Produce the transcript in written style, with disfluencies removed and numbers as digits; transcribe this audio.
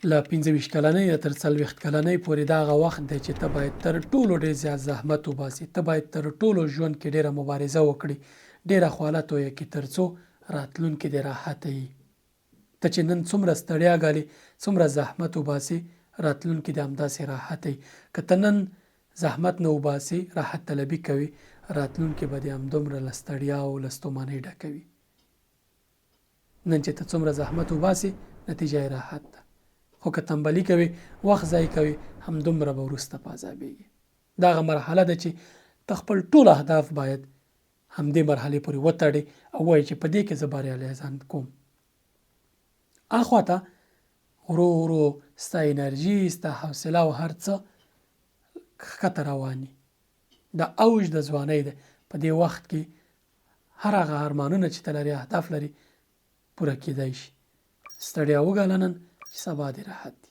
له 25 کلنۍ تر 40 کلنۍ پورې دا هغه وخت دی چې ته باید تر ټولو ډېر زیات زحمت وباسې. ته باید تر ټولو ژوند کې ډېره مبارزه وکړې، ډېره خواله تویه کړې تر څو راتلونکې دې راحته وي. ته چې نن څومره ستړیا ګالې، څومره زحمت وباسې، راتلونکې دې همداسې راحته وي. که ته نن زحمت نه وباسې، راحت طلبي کوي، راتلونکې به دې همدومره له ستړیا او له ستومانۍ ډکه وي. نن چې ته څومره زحمت وباسې، نتیجه یې راحت ده. خو که تنبلي کوي، وخت ضایع کوي، همدومره به وروسته په عذابېږي. دا هغه مرحله ده چې ته خپل ټول اهداف باید همدې مرحلې پورې وتړې او وایې چې په دې کې زه بریالی ځان کوم. اخواته ورو ورو ستا انرژي، ستا حوصله او هر څه ښکته رواني. د اوج د ځوانۍ ده. په دې وخت کې هر هغه ارمانونه چې ته لرې، اهداف لرې، پوره کېدای شي. ستړیا وګاله نن چې سبا دې راحت دي.